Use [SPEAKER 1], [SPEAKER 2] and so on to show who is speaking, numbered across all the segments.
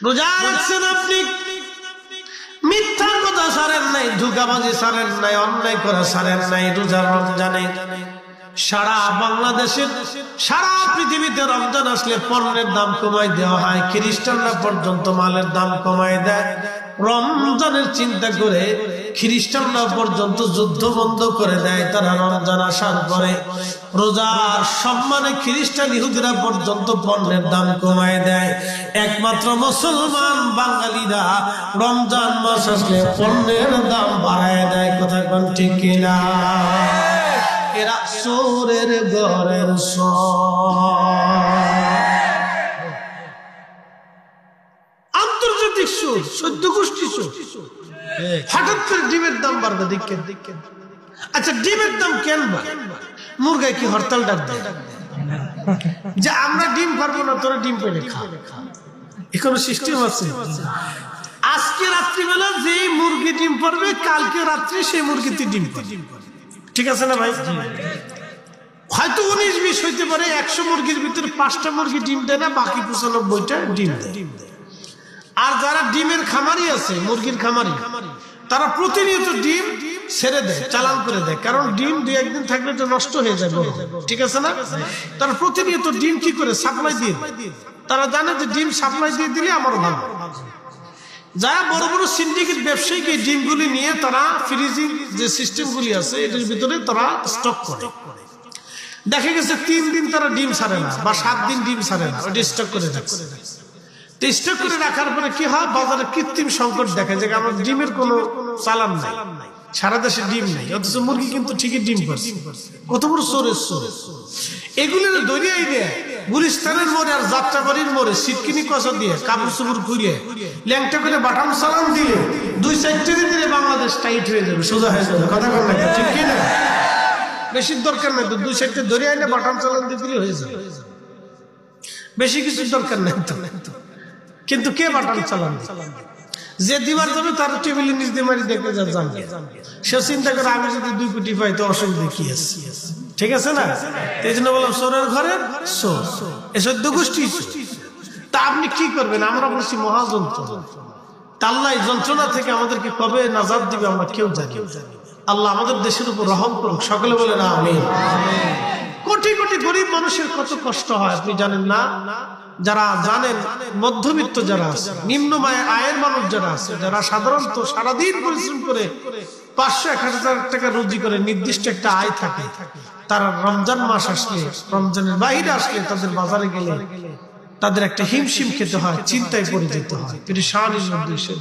[SPEAKER 1] রোজা রাখছেন আপনি, মিথ্যা কথা ছাড়েন নাই, ধোঁকাবাজি ছাড়েন নাই, অন্যায় করা ছাড়েন নাই। রোজা রমজানে সারা বাংলাদেশের, সারা পৃথিবীতে রমজান আসলে পণ্যের দাম কমাই দেওয়া হয়। খ্রিস্টানরা পর্যন্ত মালের দাম কমাই দেয়। রমজানের চিন্তা করে খ্রিস্টানরা পর্যন্ত যুদ্ধ বন্ধ করে দেয় তারা রমজান আসার পরে। রোজার সম্মানে খ্রিস্টান ইহুদিরা পর্যন্ত পণ্যের দাম কমায় দেয়। একমাত্র মুসলমান বাঙালিরা রমজান মাস আসলে পণ্যের দাম বাড়ায় দেয়। কথা কোন ঠিক কিনা? এরা চোরের ঘরের আন্তর্জাতিক সুর, 14 গোষ্ঠী সুর। হঠাৎ করে ডিমের দাম বাড়বে দেখেন। আচ্ছা, ডিমের দাম কেন বাড়ে? মুরগায় কি হরতাল ডাক দেয় যে আমরা ডিম পারবো না, তোরা ডিম পেলে খা? এখন সিস্টেম আছে। আজকে রাত্রিবেলা যে মুরগি ডিম পারবে, কালকে রাত্রে সেই মুরগিতে ডিম পারবে। ঠিক আছে না ভাই? হয়তো 19-20 হইতে পারে, 100 মুরগির ভিতরে 5টা মুরগি ডিম দেয় না, বাকি 95টা ডিম দেয়। আর যারা ডিমের খামারি আছে, মুরগির খামারি, তারা প্রতিনিয়ত ডিম ছেড়ে দেয়, চালান করে দেয়। কারণ ডিম 2-1 দিন থাকলে তো নষ্ট হয়ে যাবে। ঠিক আছে না? তারা প্রতিনিয়ত ডিম কি করে সাপ্লাই দিয়ে দেয়। তারা জানে যে ডিম সাপ্লাই দিয়ে দিলে আমার ভালো। যারা বড় বড় সিন্ডিকেট ব্যবসায়ীকে ডিমগুলি নিয়ে তারা ফ্রিজিং যে সিস্টেমগুলি আছে এটার ভিতরে তারা স্টক করে। দেখা গেছে 3 দিন তারা ডিম ছাড়ে না, বা 7 দিন ডিম ছাড়ে না, ওটা স্টক করে রাখছে। স্টক করে রাখার পরে কি হয়, বাজারে কৃত্রিম সংকট দেখা যায়। আমার ডিমের কোনো চালান নাই, সারা দেশে ডিম নেই, অথচ মুরগি কিন্তু ঠিকই ডিম পাচ্ছে। কত বড় চোরের চোর! এগুলো দরিয়াই দেয় গুলিস্তানের মোড়ে আর যাত্রাবাড়ির মোড়ে সিটকিনি কষা দিয়ে কাপড় চুপড় ঘুরিয়ে ল্যাংটা করে বাটাম চালান দিলে 2-4 দিলে বাংলাদেশ টাইট হয়ে যাবে, সোজা হয়ে যাবে। কথা বল না, ঠিক কিনা? বেশি দরকার নাই তো, 2-4 দরিয়া এনে বাটাম চালান দিয়ে দিলে হয়ে যাবে। বেশি কিছু দরকার নাই তো। কিন্তু কে বাটাম চালান? যে দিবার যাবে তার টেবিলের নিচ দিয়ে মারি দেখতে যাবে। সে চিন্তা করে আমি যদি 2 কোটি পাই তো অসুবিধা কি আছে? ঠিক আছে না? এই জন্য বললাম চোরের ঘরে চোর, এ 14 গোষ্ঠী। তা আপনি কি করবেন? আমরা বলছি মহাযন্ত্রণা। আল্লাহ এই যন্ত্রণা থেকে আমাদেরকে কবে নাজাত দিবে আমরা কেউ জানি। আল্লাহ আমাদের দেশের উপর রহম করুক। সকলে বলেন আমিন। কোটি কোটি গরিব মানুষের কত কষ্ট হয় আপনি জানেন না? যারা জানেন, মধ্যবিত্ত যারা আছে, নিম্ন আয়ের মানুষ যারা আছে, যারা সাধারণত সারাদিন পরিশ্রম করে 500-1000 টাকা রুজি করে, নির্দিষ্ট একটা আয় থাকে, তারা রমজান মাস আসলে, রমজানের বাইরে আসলে তাদের বাজারে গেলে তাদের একটা হিমশিম খেতে হয়, চিন্তায় পড়ে যেতে হয়, পেরেশানির মধ্যে এসে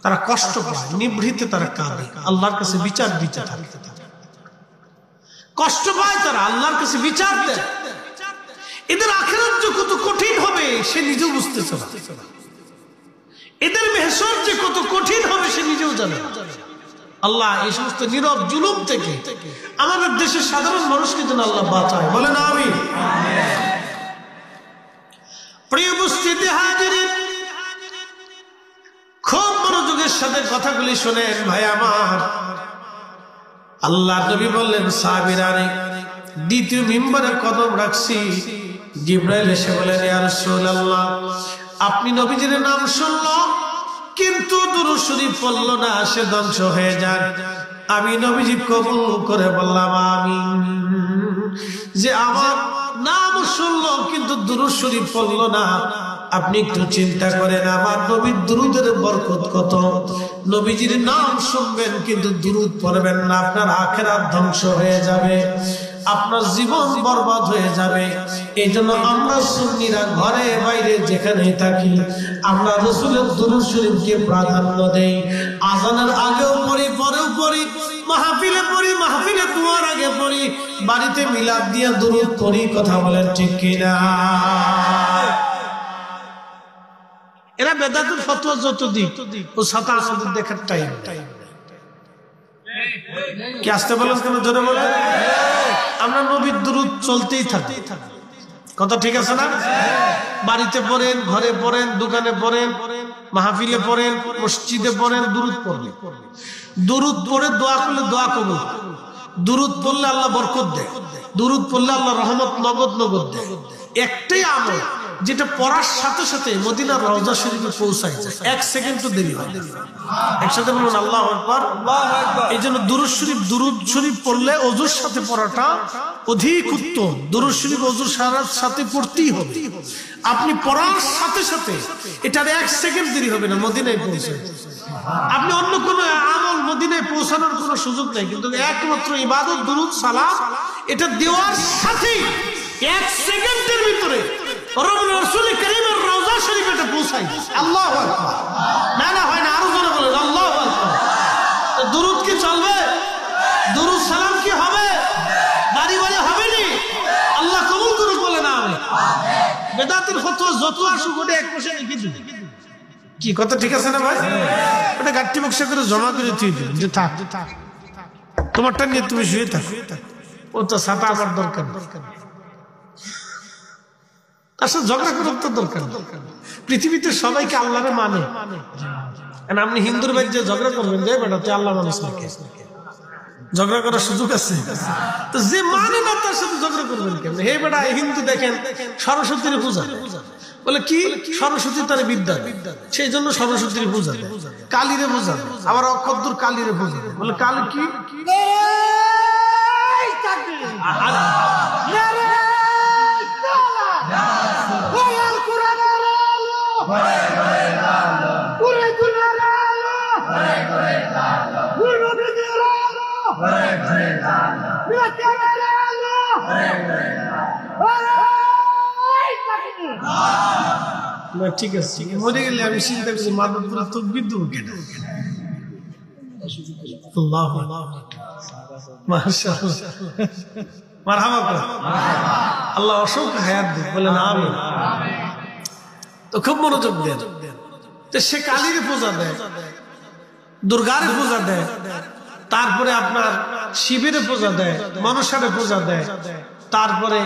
[SPEAKER 1] তারা কষ্ট পায়, নিভৃতে তারা কাঁদে, আল্লাহর কাছে বিচার দিতে থাকে। কষ্ট পায় তারা, আল্লাহর কাছে বিচার দেয়। এদের আখিরাত যে কত কঠিন হবে সে নিজেও বুঝতেছে না। এদের মেহসর যে কত কঠিন হবে সে নিজেও জানে না। আল্লাহ এই সমস্ত নীরব জুলুম থেকে আমাদের দেশের সাধারণ মানুষকে যেন আল্লাহ বাঁচায়। বলেন আমিন। প্রিয় উপস্থিতি হাজিরিন, খুব মনোযোগের সাথে কথাগুলি শোনেন ভাই আমার। আল্লাহ নবী বললেন, সাহাবীরারে, দ্বিতীয় মিম্বরে কদম রাখছি, জিবরাইল এসে বলেন, ইয়া রাসূলুল্লাহ, আপনি নবীজির নাম শুনল কিন্তু দুরূদ শরীফ পড়ল না, সে ধ্বংস হয়ে যান। আমি নবীজি কবুল করে বললাম আমিন। যে আমার নাম শুনলো কিন্তু দুরূদ শরীফ পড়ল না, আপনি একটু চিন্তা করেন আমার নবীর দুরূদের বরকত কত। নবীজির নাম শুনবেন কিন্তু দুরূদ পড়বেন না, আপনার আখিরাত ধ্বংস হয়ে যাবে, আপনার জীবন বরবাদ হয়ে যাবে। এই জন্য আমরা সুন্নিরা ঘরে বাইরে যেখানেই থাকি আমরা রাসূলের দুরূদ শরীফকে প্রাধান্য দেই। আযানের আগেও পড়ি, পরেও পড়ি, মাহফিলে পড়ি, মাহফিলে দুয়ার আগে পড়ি, বাড়িতে মিলাদ দিয়ে দুরূদ পড়ি। কথা বলেন ঠিক কিনা? এরা বেদাতুল ফতোয়া যত দিক ও সাথে আমাদের দেখার টাইম কি আসতে বলেন কেন? জোরে বলেন। আমরা নবীর দুরূদ চলতেই থাকি। কথা ঠিক আছে না? বাড়িতে পড়েন, ঘরে পড়েন, দোকানে পড়েন, মাহফিলে পড়েন, মসজিদে পড়েন, দুরূদ পড়েন। দুরূদ পড়ে দোয়া করলে দোয়া কবুল, দুরূদ পড়লে আল্লাহ বরকত দেয়, দুরূদ পড়লে আল্লাহ রহমত নগদ নগদ দেয়। একটাই আমল যেটা পড়ার সাথে সাথে মদিনার রওজা শরীফে পৌঁছায় যায়, 1 সেকেন্ডও দেরি হয় না। একসাথে বলুন আল্লাহু আকবার। এই জন্য দুরূদ শরীফ পড়লে ওযুর সাথে পড়াটা অধিক উত্তম। দুরূদ শরীফ ওযুর সাথে পড়তেই হবে। আপনি পড়ার সাথে সাথে এটার 1 সেকেন্ড দেরি হবে না, মদিনায় পৌঁছায়। আপনি অন্য কোনো আমল মদিনায় পৌঁছানোর কোনো সুযোগ নেই, কিন্তু একমাত্র ইবাদত দুরূদ সালাম এটা দেওয়ার সাথে 1 সেকেন্ডের ভিতরে রাসূল করিমের রওজা শরীফে এটা পৌঁছায়। আল্লাহু আকবার। না হয় না, আরো জোরে বলেন আল্লাহু আকবার। দুরূদ কি চলবে? দুরূদ সালাম কি হবে? বাড়ি বাড়ি হবে নি? আল্লাহ কবুল করুক বলে না আমি বেদাতের ফতোয়া যত আসুক ওটা এক পাশে রেখে দিই। কি কথা ঠিক আছে না ভাই? ওটা গাট্টি বক্সা করে জমা করে তুই দিন যে থাক, তোমারটা নিয়ে তুমি শুয়ে থাকো, ও তো ছাতা আমার দরকার, তার সাথে ঝগড়া করার তো দরকার। পৃথিবীতে সবাইকে আল্লাহরে মানে, আপনি হিন্দুর ভাই যে ঝগড়া করবেন যে বেটা তুই আল্লাহ মানুষ নাকি, ঝগড়া করার সুযোগ আছে? তো যে মানে না তার সাথে ঝগড়া করবেন কেন? হে বেটা হিন্দু দেখেন সরস্বতীর পূজা বলে কি, সরস্বতী তার বিদ্যা, সেই জন্য সরস্বতীর পূজা দেয়। কালীরে পূজা দেয়, আবার অকদ্দুর কালীরে পূজা দেয়, বলে কালী কি ঠিক আছে, মরে গেলে আমি চিন্তা করছি মাদকগুলো তো বিদ্যুৎ কেন। আল্লাহ অসংখ্য হায়াত দিক, বলেন আমিন। তো খুব মনোযোগ দেন। সে কালীর পূজা দেয়, দুর্গার পূজা দেয়, তারপরে আপনার শিবের পূজা দেয়, মনসারে পূজা দেয়, তারপরে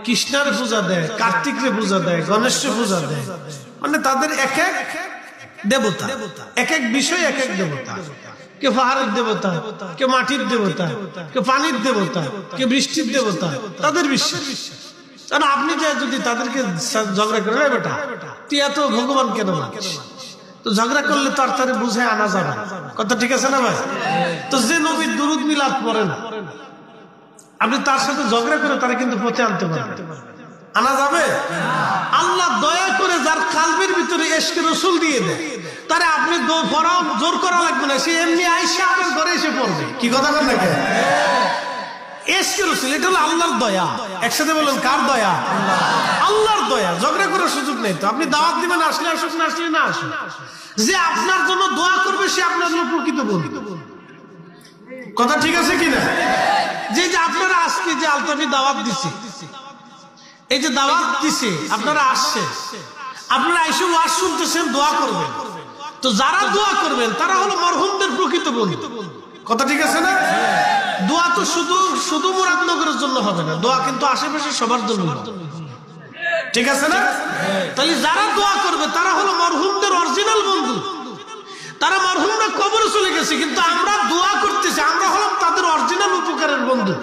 [SPEAKER 1] কৃষ্ণের পূজা দেয়, কার্তিকের পূজা দেয়, গণেশের পূজা দেয়। মানে তাদের এক এক দেবতা, এক এক বিষয় এক এক দেবতা। কেউ পাহাড়ের দেবতা, কেউ মাটির দেবতা, কেউ পানির দেবতা, কেউ বৃষ্টির দেবতা, তাদের বিশ্বাস। কারণ আপনি যে যদি তাদেরকে ঝগড়া করে বেটা তুই এত ভগবান কেন মানিস, তো ঝগড়া করলে তার তারে বুঝে আনা যাবে না। কথা ঠিক আছে না ভাই? তো যে নবীর দুরুদ মিলাদ পড়ে না, আপনি তার সাথে ঝগড়া করে তারা কিন্তু পথে আনতে পারবেন, আনা যাবে? আল্লাহ দয়া করে যার কালবের ভিতরে ইশকে রাসূল দিয়ে দেয়, তারে আপনি জোর করা লাগবে না, সে এমনি আয়েশা আপনার ঘরে এসে পড়বে। কি কথা বলেন নাকি? ইশকে রাসূল এটা হলো আল্লাহর দয়া। একসাথে বলেন কার দয়া? আল্লাহর দয়া। ঝগড়া করার সুযোগ নেই। তো আপনি দাওয়াত দিবেন, আসলে আসুক, না আসলে না আসুক। যে আপনার জন্য দোয়া করবে সে আপনার জন্য প্রকৃত বন্ধু। কথা ঠিক আছে কিনা? যে আপনারা আজকে যে আলতাফি দাওয়াত দিছে, এই যে দাওয়াত দিছে আপনারা আসছে, আপনারা এসে ওয়াজ শুনতেছেন, দোয়া করবেন। তো যারা দোয়া করবেন তারা হলো মরহুমদের প্রকৃত বন্ধু। কথা ঠিক আছে না? দোয়া তো শুধু মুরাদনগরের জন্য হবে না, দোয়া কিন্তু আশেপাশে সবার জন্য। ঠিক আছে না? তাহলে যারা দোয়া করবে তারা হলো মরহুমদের অরিজিনাল বন্ধু। তারা মরহুমরা কবরে চলে গেছে, কিন্তু আমরা দোয়া করতেছি, আমরা হলাম তাদের অরিজিনাল উপকারের বন্ধু।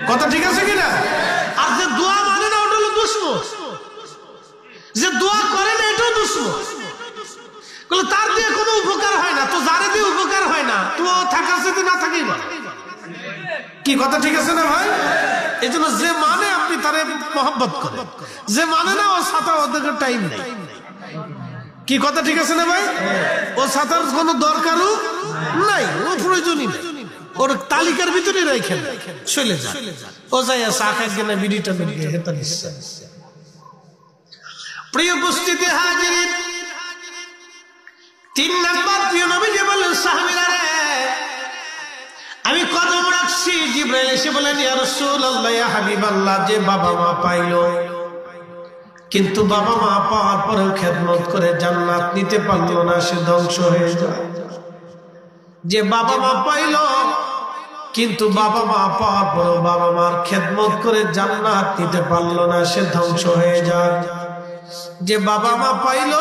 [SPEAKER 1] কথা ঠিক আছে কিনা? আর যে দোয়া মানে না ওটা হলো দুশমন, যে দোয়া করে না এটাও দুশমন। তার দিয়ে কোনো উপকার হয় না, তো যারে দিয়ে উপকার হয় না তো থাকার সাথে না থাকেই না। কি কথা ঠিক আছে না ভাই? এই জন্য যে মানে আপনি তারে মহব্বত করেন, যে মানে না ও সাথে ওদের টাইম নেই। কি কথা ঠিক আছে না ভাই? ও সাঁতার কোনো দরকারও নাই, ও প্রয়োজনই নেই, ওর তালিকার ভিতরে রেখে চলে যায়। ও যাই চা খাই না, বিড়িটা নিয়ে হেতা নিচ্ছে। প্রিয় উপস্থিতি হাজিরিন, 3 নাম্বার প্রিয় নবীজি বললেন সাহাবীরা রে আমি কদম রাখছি। জিবরাইল এসে বলেন ইয়া রাসূলুল্লাহ, ইয়া হাবিবাল্লাহ, যে বাবা মা পাইলো কিন্তু বাবা মা পাওয়ার পরেও খেদমত করে জান্নাত নিতে পারলো না, সে ধ্বংস হয়ে যায়। যে বাবা মা পাইল কিন্তু বাবা মা পাওয়ার পরেও বাবা মার খেদমত করে জান্নাত নিতে পারলো না, সে ধ্বংস হয়ে যায়। যে বাবা মা পাইল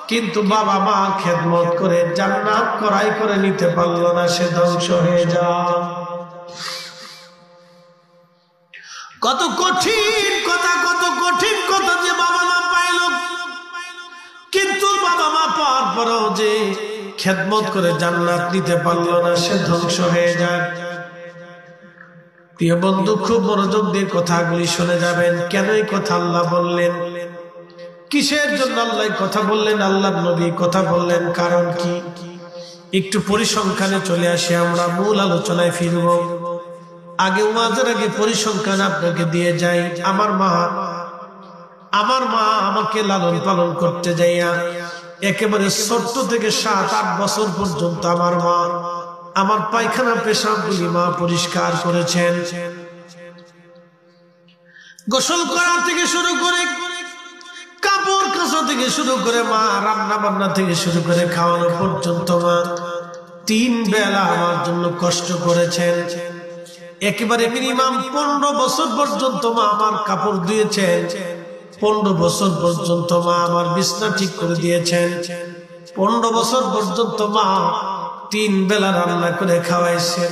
[SPEAKER 1] কিন্তু বাবা মা খেদমত করে জান্নাত করাই করে নিতে পারলো না, সে ধ্বংস হয়ে যায়। কত কঠিন কথা, কত কঠিন কথা। যে বাবা মা পাইল, কিন্তু বাবা মা পাওয়ার পরেও যে খেদমত করে জান্নাত নিতে পারল না, সে ধ্বংস হয়ে যায়। প্রিয় বন্ধু, খুব মনোযোগ দিয়ে কথাগুলি শুনে যাবেন। কেন এই কথা আল্লাহ বললেন, কিসের জন্য আল্লাহ কথা বললেন, আল্লাহর নবী কথা বললেন, কারণ কি? একটু পরিসংখ্যানে চলে আসি, আমরা মূল আলোচনায় ফিরব। আগে ওয়াজের আগে পরিসংখ্যান আপনাকে দিয়ে যাই। আমার মা আমাকে লালন পালন করতে যাইয়া একেবারে ছোট্ট থেকে 7-8 বছর পর্যন্ত আমার পায়খানা পেশাবগুলি মা পরিষ্কার করেছেন। গোসল করা থেকে শুরু করে, কাপড় কাচা থেকে শুরু করে, মা রান্না বান্না থেকে শুরু করে খাওয়ানো পর্যন্ত মা 3 বেলা আমার জন্য কষ্ট করেছেন। একেবারে মিনিমাম 15 বছর পর্যন্ত মা আমার কাপড় ধুয়েছেন। 15 বছর পর্যন্ত মা আমার বিছনা ঠিক করে দিয়েছেন। 15 বছর পর্যন্ত মা 3 বেলা রান্না করে খাওয়াইছেন।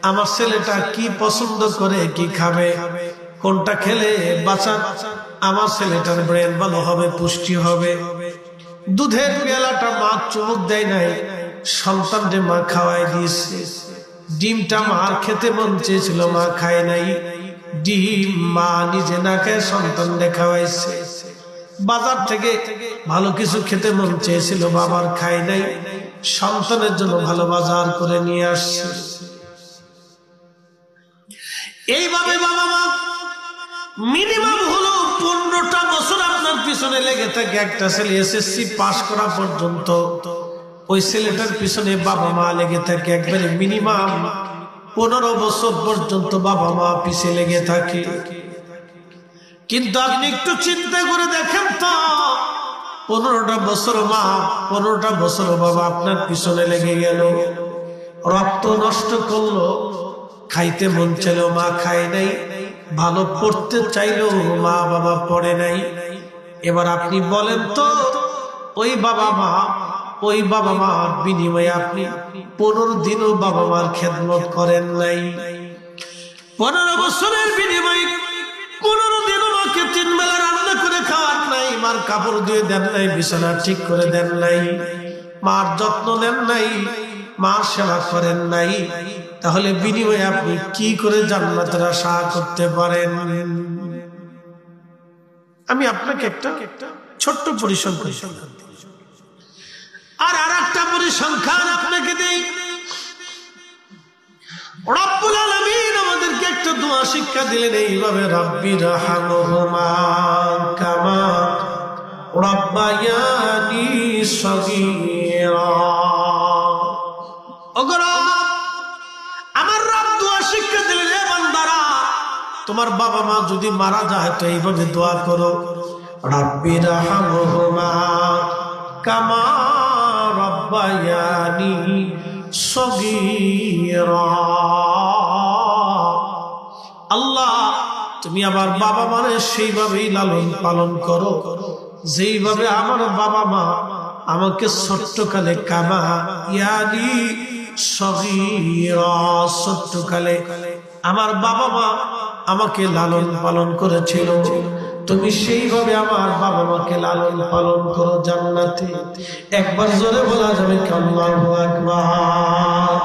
[SPEAKER 1] আমার ছেলেটা কি পছন্দ করে, কি খাবে, কোনটা খেলে বাঁচা আমার ছেলেটার ব্রেন ভালো হবে, পুষ্টি হবে। দুধের পেয়ালাটা মা চুমুক দেয় নাই, সন্তানকে মা খাওয়াই দিয়েছে। ডিমটা মার খেতে মন চেয়েছিল, মা খায় নাই। ডিম মা নিজে না খেয়ে সন্তানকে খাওয়াইছে। বাজার থেকে ভালো কিছু খেতে মন চেয়েছিল, বাবার খায় নাই, সন্তানের জন্য ভালো বাজার করে নিয়ে আসছে। এইভাবে বাবা মা মিনিমাম হলো 15টা বছর আপনার পিছনে লেগে থাকে। একটা ছেলে এসএসসি পাস করা পর্যন্ত ওই ছেলেটার পিছনে বাবা মা লেগে থাকে। একবারে মিনিমাম 15 বছর পর্যন্ত বাবা মা পিছে লেগে থাকে। কিন্তু আপনি একটু চিন্তা করে দেখেন তো, 15টা বছর মা, 15টা বছর বাবা আপনার পিছনে লেগে গেল, রক্ত নষ্ট করলো, খাইতে মন চাইল মা খায় নাই, ভালো পড়তে চাইলো মা বাবা পড়ে নাই। এবার আপনি বলেন তো, ওই বাবা মার বিনিময়ে আপনি 15 দিনও বাবা মার খেদমত করেন নাই। 15 বছরের বিনিময়ে 15 দিনও মাকে 3 বেলা রান্না করে খাওয়ার নাই, মার কাপড় ধুয়ে দেন নাই, বিছানা ঠিক করে দেন নাই, মার যত্ন নেন নাই, মার সেবা করেন নাই। তাহলে বিনিময়ে আপনি কি করে জান্নাতের আশা করতে পারেন? আমি আপনাকে একটা ছোট্ট পরিসংখ্যান আর আরেকটা পরিসংখ্যান আপনাকে দেই। রব্বুল আলামিন আমাদেরকে একটা দোয়া শিক্ষা দিলেন এইভাবে, রাব্বিরহামহুমা কামা রাব্বায়ানি সগীরা। আমার রব দোয়া শিক্ষা দিলেন, হে বান্দারা, তোমার বাবা মা যদি মারা যায় তো এইভাবে দোয়া করো, রাব্বিরহামহুমা কামা রাব্বায়ানি সগীরা। আল্লাহ, তুমি আমার বাবা মারে সেইভাবেই লালন পালন করো যেইভাবে আমার বাবা মা আমাকে ছোট্টকালে কামা ইয়ানি সগীরা, ছোট্টকালে আমার বাবা মা আমাকে লালন পালন করেছিল, তুমি সেইভাবে আমার বাবা মাকে লালন পালন করো জান্নাতে। একবার জোরে বলা যাবে কি আল্লাহু আকবার।